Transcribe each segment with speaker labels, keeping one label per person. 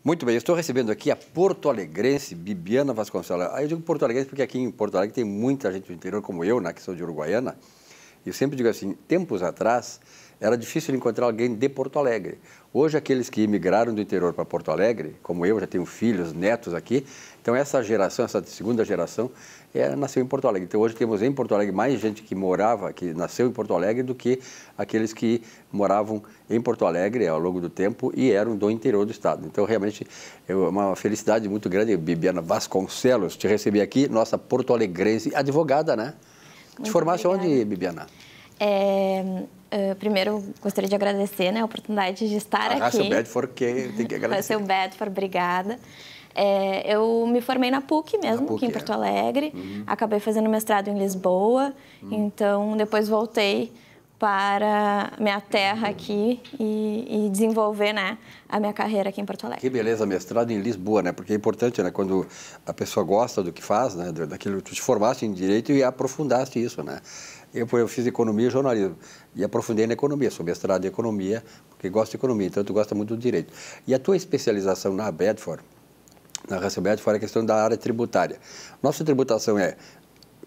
Speaker 1: Muito bem, eu estou recebendo aqui a porto-alegrense Bibiana Vasconcelos. Eu digo porto-alegrense porque aqui em Porto Alegre tem muita gente do interior como eu, né, que sou de Uruguaiana. E eu sempre digo assim, tempos atrás era difícil encontrar alguém de Porto Alegre. Hoje aqueles que imigraram do interior para Porto Alegre, como eu, já tenho filhos, netos aqui, então essa geração, essa segunda geração, nasceu em Porto Alegre. Então hoje temos em Porto Alegre mais gente que morava, que nasceu em Porto Alegre do que aqueles que moravam em Porto Alegre ao longo do tempo e eram do interior do estado. Então realmente é uma felicidade muito grande, Bibiana Vasconcelos, te receber aqui, nossa porto-alegrense, advogada, né? Te formaste onde, Bibiana?
Speaker 2: Primeiro, gostaria de agradecer, né, a oportunidade de estar aqui.
Speaker 1: Rácio Bedford, que tem que agradecer.
Speaker 2: Rácio Bedford, obrigada. Eu me formei na PUC mesmo, aqui em Porto Alegre. Acabei fazendo mestrado em Lisboa. Então, depois voltei para minha terra aqui e desenvolver, né, a minha carreira aqui em Porto Alegre.
Speaker 1: Que beleza, mestrado em Lisboa, né? Porque é importante, né, quando a pessoa gosta do que faz, né, daquilo que tu te formaste em Direito e aprofundaste isso, né? Eu fiz Economia e Jornalismo e aprofundei na Economia, sou mestrado em Economia, porque gosto de Economia, então tu gosta muito do Direito. E a tua especialização na Bedford, na Rácio Bedford, é a questão da área tributária. Nossa tributação é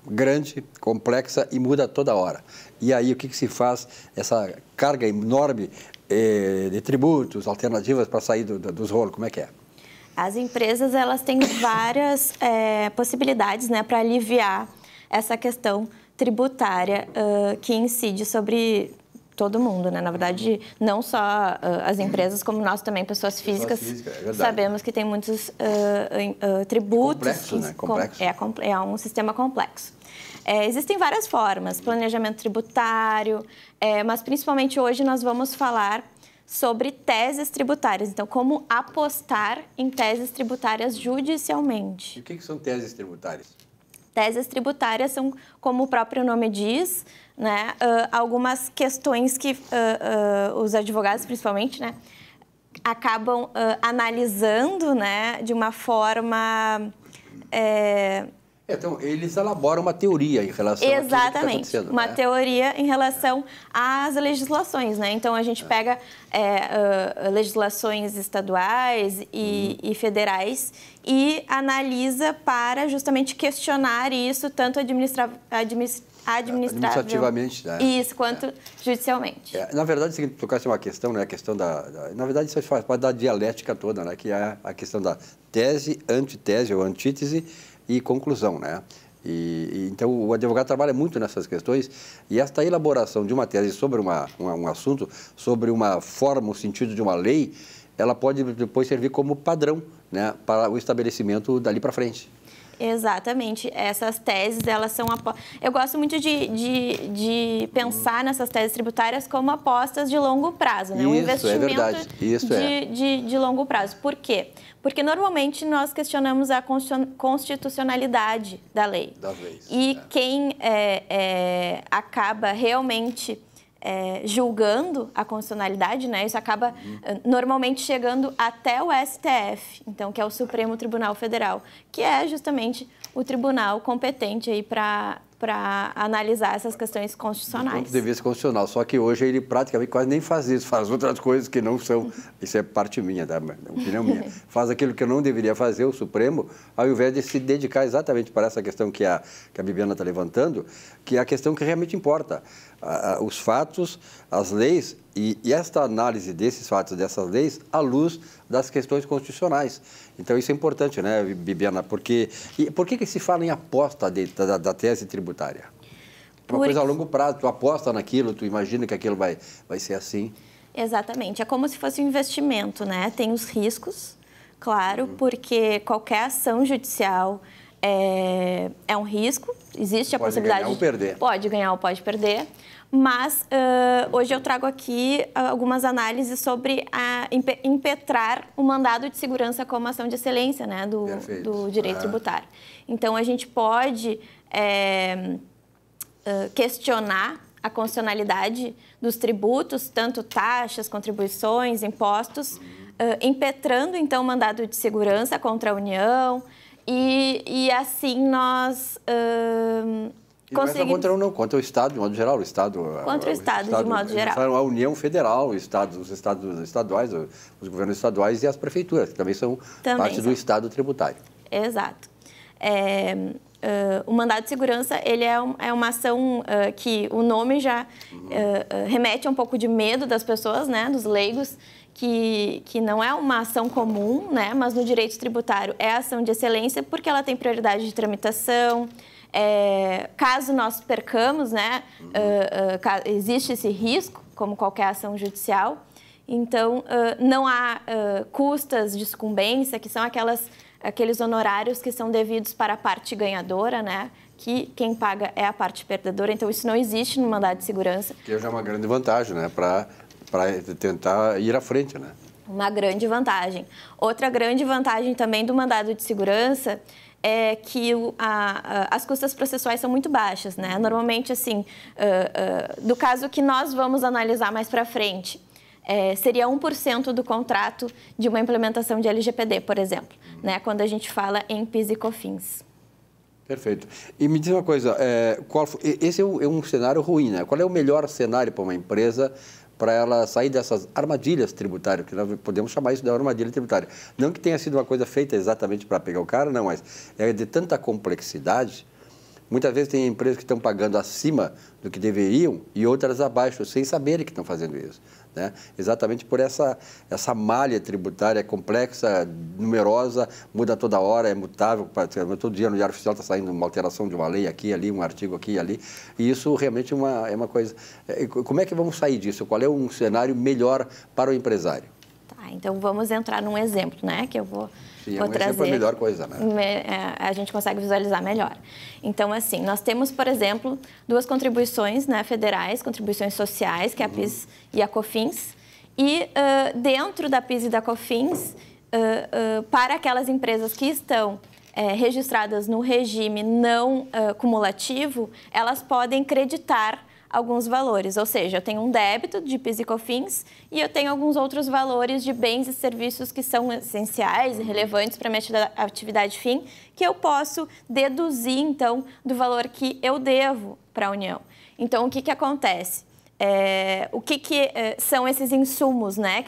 Speaker 1: grande, complexa e muda toda hora. E aí o que se faz? Essa carga enorme de tributos, alternativas para sair dos rolos, como é que é?
Speaker 2: As empresas, elas têm várias possibilidades, né, para aliviar essa questão tributária que incide sobre todo mundo, né? Na verdade, não só as empresas, como nós também, pessoas físicas, sabemos que tem muitos tributos.
Speaker 1: Complexo, né? Complexo.
Speaker 2: É um sistema complexo. Existem várias formas, planejamento tributário, mas principalmente hoje nós vamos falar sobre teses tributárias. Então, como apostar em teses tributárias judicialmente.
Speaker 1: E o que são teses tributárias?
Speaker 2: Teses tributárias são, como o próprio nome diz, né, algumas questões que os advogados, principalmente, né, acabam analisando, né, de uma forma...
Speaker 1: Então, eles elaboram uma teoria em relação a
Speaker 2: Exatamente,
Speaker 1: que está acontecendo,
Speaker 2: uma
Speaker 1: né?
Speaker 2: teoria em relação às legislações, né? Então, a gente pega legislações estaduais e federais e analisa para justamente questionar isso, tanto administrativamente,
Speaker 1: né?
Speaker 2: Isso, quanto judicialmente.
Speaker 1: Na verdade, se tocasse uma questão, né? A questão na verdade, isso faz parte da dialética toda, né? Que é a questão da tese, antitese ou antítese e conclusão, né? Então, o advogado trabalha muito nessas questões e esta elaboração de uma tese sobre um assunto, sobre uma forma, o sentido de uma lei, ela pode depois servir como padrão, né, para o estabelecimento dali para frente.
Speaker 2: Exatamente. Essas teses, elas são... Eu gosto muito de pensar nessas teses tributárias como apostas de longo prazo, né?
Speaker 1: Isso,
Speaker 2: um investimento
Speaker 1: é verdade. Isso
Speaker 2: de longo prazo. Por quê? Porque normalmente nós questionamos a constitucionalidade da lei.
Speaker 1: Das leis.
Speaker 2: E quem acaba realmente julgando a constitucionalidade, né? Isso acaba normalmente chegando até o STF, então, que é o Supremo Tribunal Federal, que é justamente o tribunal competente aí para analisar essas questões constitucionais.
Speaker 1: Do ponto de vista constitucional, só que hoje ele praticamente quase nem faz isso, faz outras coisas que não são, isso é parte minha, tá? Opinião minha, faz aquilo que eu não deveria fazer, o Supremo, ao invés de se dedicar exatamente para essa questão que a Bibiana está levantando, que é a questão que realmente importa, os fatos, as leis e esta análise desses fatos, dessas leis, à luz das questões constitucionais. Então, isso é importante, né, Bibiana? Por que se fala em aposta da tese tributária? É uma coisa a longo prazo, tu aposta naquilo, tu imagina que aquilo vai ser assim.
Speaker 2: Exatamente, é como se fosse um investimento, né? Tem os riscos, claro, porque qualquer ação judicial é um risco, existe a possibilidade...
Speaker 1: Pode ganhar ou perder.
Speaker 2: Pode ganhar ou pode perder, mas hoje eu trago aqui algumas análises sobre impetrar o mandado de segurança como ação de excelência, né, do direito tributário. Então, a gente pode questionar a constitucionalidade dos tributos, tanto taxas, contribuições, impostos, impetrando, então, o mandado de segurança contra a União, e assim nós
Speaker 1: Não é só contra não, contra o Estado, de modo geral.
Speaker 2: Contra o Estado, de modo geral.
Speaker 1: A União Federal, os estados estaduais, os governos estaduais e as prefeituras, que também são parte do Estado tributário.
Speaker 2: Exato. O mandado de segurança, ele é uma ação que o nome já remete a um pouco de medo das pessoas, né, dos leigos, que não é uma ação comum, né, mas no direito tributário é ação de excelência porque ela tem prioridade de tramitação. Caso nós percamos, né, existe esse risco, como qualquer ação judicial. Então, não há custas de sucumbência, que são aqueles honorários que são devidos para a parte ganhadora, né? Que quem paga é a parte perdedora. Então, isso não existe no mandado de segurança.
Speaker 1: Que já é uma grande vantagem, né? Para tentar ir à frente, né?
Speaker 2: Uma grande vantagem. Outra grande vantagem também do mandado de segurança é que as custas processuais são muito baixas, né? Normalmente, assim, do caso que nós vamos analisar mais para frente, seria 1% do contrato de uma implementação de LGPD, por exemplo, né? Quando a gente fala em PIS e COFINS.
Speaker 1: Perfeito. E me diz uma coisa, esse é um cenário ruim, né? Qual é o melhor cenário para uma empresa para ela sair dessas armadilhas tributárias, que nós podemos chamar isso de armadilha tributária? Não que tenha sido uma coisa feita exatamente para pegar o cara, não, mas é de tanta complexidade. Muitas vezes tem empresas que estão pagando acima do que deveriam e outras abaixo, sem saberem que estão fazendo isso, né? Exatamente por essa malha tributária complexa, numerosa, muda toda hora, é mutável. Todo dia no Diário Oficial está saindo uma alteração de uma lei aqui e ali, um artigo aqui e ali. E isso realmente é uma coisa... Como é que vamos sair disso? Qual é um cenário melhor para o empresário?
Speaker 2: Tá, então vamos entrar num exemplo, né? Que eu vou...
Speaker 1: Sim, um exemplo é a melhor coisa, né?
Speaker 2: A gente consegue visualizar melhor. Então, assim, nós temos, por exemplo, duas contribuições, né, federais, contribuições sociais, que é a PIS e a COFINS. E dentro da PIS e da COFINS, para aquelas empresas que estão registradas no regime não cumulativo, elas podem creditar alguns valores, ou seja, eu tenho um débito de PIS e COFINS e eu tenho alguns outros valores de bens e serviços que são essenciais e relevantes para a minha atividade fim, que eu posso deduzir, então, do valor que eu devo para a União. Então, o que acontece? O que são esses insumos, né,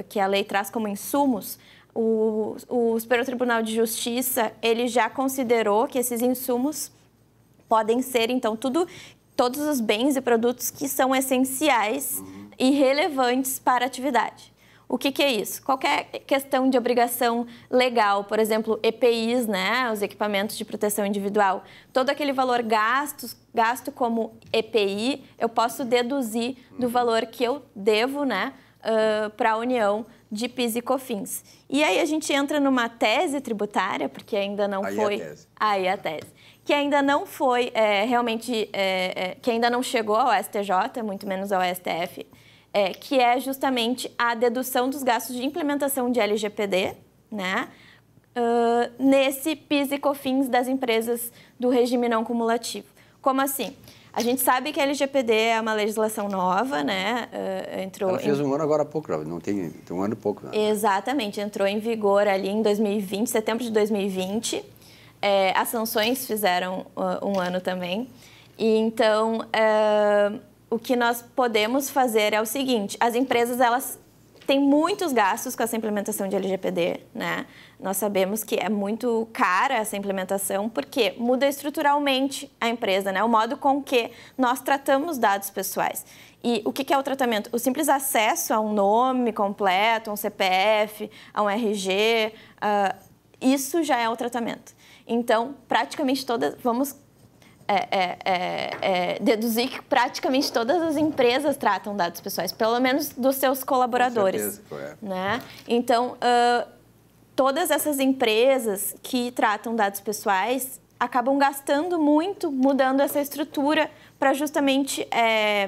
Speaker 2: que a lei traz como insumos? O Superior Tribunal de Justiça, ele já considerou que esses insumos podem ser, então, todos os bens e produtos que são essenciais e relevantes para a atividade. O que é isso? Qualquer questão de obrigação legal, por exemplo, EPIs, né, os equipamentos de proteção individual, todo aquele valor gasto como EPI, eu posso deduzir do valor que eu devo, né, para a União de PIS e COFINS. E aí a gente entra numa tese tributária, porque ainda não foi... Aí a tese. Que ainda não foi que ainda não chegou ao STJ, muito menos ao STF, que é justamente a dedução dos gastos de implementação de LGPD, né, nesse PIS e COFINS das empresas do regime não cumulativo. Como assim? A gente sabe que a LGPD é uma legislação nova, né?
Speaker 1: Ela fez um ano agora há pouco, não tem um ano e pouco. Né?
Speaker 2: Exatamente, entrou em vigor ali em 2020, setembro de 2020. As sanções fizeram um ano também. E então, o que nós podemos fazer é o seguinte: as empresas, elas têm muitos gastos com essa implementação de LGPD, né? Nós sabemos que é muito cara essa implementação, porque muda estruturalmente a empresa, né? O modo com que nós tratamos dados pessoais. E o que é o tratamento? O simples acesso a um nome completo, a um CPF, a um RG, isso já é o tratamento. Então, praticamente todas, vamos deduzir que praticamente todas as empresas tratam dados pessoais, pelo menos dos seus colaboradores. Com certeza, correto. Né? Então, todas essas empresas que tratam dados pessoais acabam gastando muito, mudando essa estrutura para justamente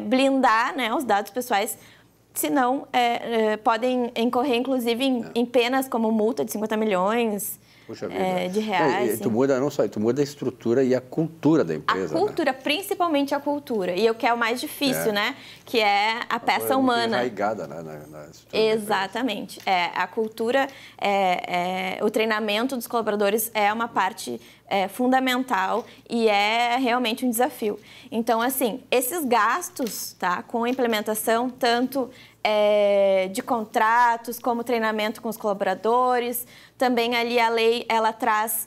Speaker 2: blindar, né, os dados pessoais, senão podem incorrer, inclusive, em penas como multa de 50 milhões,
Speaker 1: Puxa vida.
Speaker 2: de reais.
Speaker 1: Tu muda não só, tu muda a estrutura e a cultura da empresa.
Speaker 2: A cultura, principalmente a cultura. E o que é o mais difícil, né? Que é a peça humana.
Speaker 1: Arraigada, né? Na
Speaker 2: Exatamente. A cultura, o treinamento dos colaboradores é uma parte fundamental e é realmente um desafio. Então, assim, esses gastos, tá, com a implementação, tanto de contratos, como treinamento com os colaboradores, também ali a lei, ela traz,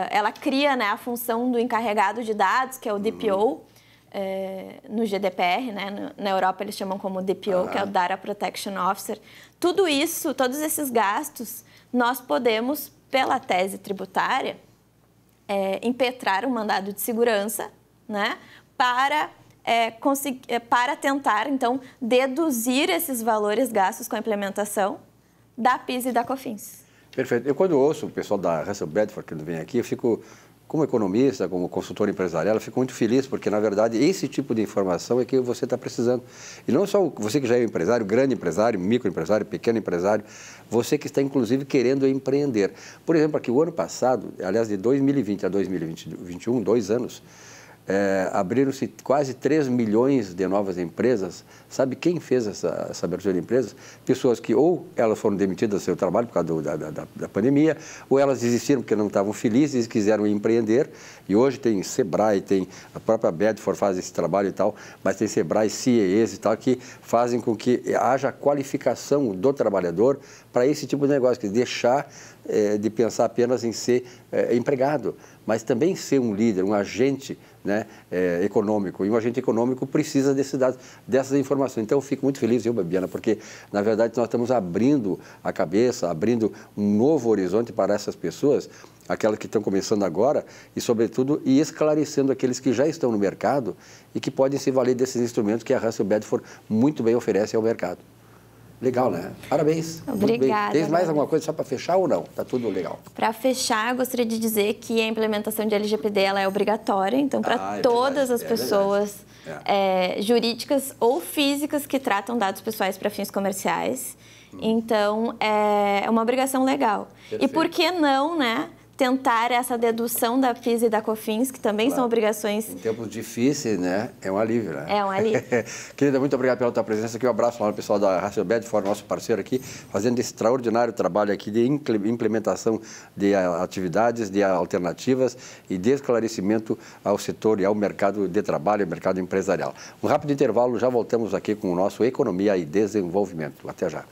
Speaker 2: ela cria, né, a função do encarregado de dados, que é o DPO, no GDPR, né? Na Europa eles chamam como DPO, que é o Data Protection Officer. Tudo isso, todos esses gastos, nós podemos, pela tese tributária, impetrar um mandado de segurança, né? Para tentar, então, deduzir esses valores gastos com a implementação da PIS e da COFINS.
Speaker 1: Perfeito. Eu, quando ouço o pessoal da Russell Bedford, que vem aqui, eu fico, como economista, como consultor empresarial, eu fico muito feliz, porque, na verdade, esse tipo de informação é que você está precisando. E não só você que já é empresário, grande empresário, microempresário, pequeno empresário, você que está, inclusive, querendo empreender. Por exemplo, aqui o ano passado, aliás, de 2020 a 2021, 2 anos, abriram-se quase 3 milhões de novas empresas. Sabe quem fez essa abertura de empresas? Pessoas que ou elas foram demitidas do seu trabalho por causa da pandemia, ou elas desistiram porque não estavam felizes e quiseram empreender. E hoje tem Sebrae, tem a própria Bedford faz esse trabalho e tal, mas tem Sebrae, CIEs e tal, que fazem com que haja qualificação do trabalhador para esse tipo de negócio, que deixar de pensar apenas em ser empregado, mas também ser um líder, um agente, né, econômico. E um agente econômico precisa desses dados, dessas informações. Então, eu fico muito feliz, Bibiana, porque, na verdade, nós estamos abrindo a cabeça, abrindo um novo horizonte para essas pessoas, aquelas que estão começando agora, e, sobretudo, esclarecendo aqueles que já estão no mercado e que podem se valer desses instrumentos que a Russell Bedford muito bem oferece ao mercado. Legal, né? Parabéns.
Speaker 2: Obrigada.
Speaker 1: Tem mais alguma coisa só para fechar ou não? Tá tudo legal.
Speaker 2: Para fechar, gostaria de dizer que a implementação de LGPD ela é obrigatória, então para todas as pessoas jurídicas ou físicas que tratam dados pessoais para fins comerciais. Então, é uma obrigação legal. Perfeito. E por que não, né? Tentar essa dedução da PIS e da COFINS, que também são obrigações...
Speaker 1: Em tempos difíceis, né? É um alívio, né?
Speaker 2: É um alívio.
Speaker 1: Querida, muito obrigado pela tua presença aqui. Um abraço lá no pessoal da Russell Bedford, nosso parceiro aqui, fazendo esse extraordinário trabalho aqui de implementação de atividades, de alternativas e de esclarecimento ao setor e ao mercado de trabalho, ao mercado empresarial. Um rápido intervalo, já voltamos aqui com o nosso Economia e Desenvolvimento. Até já.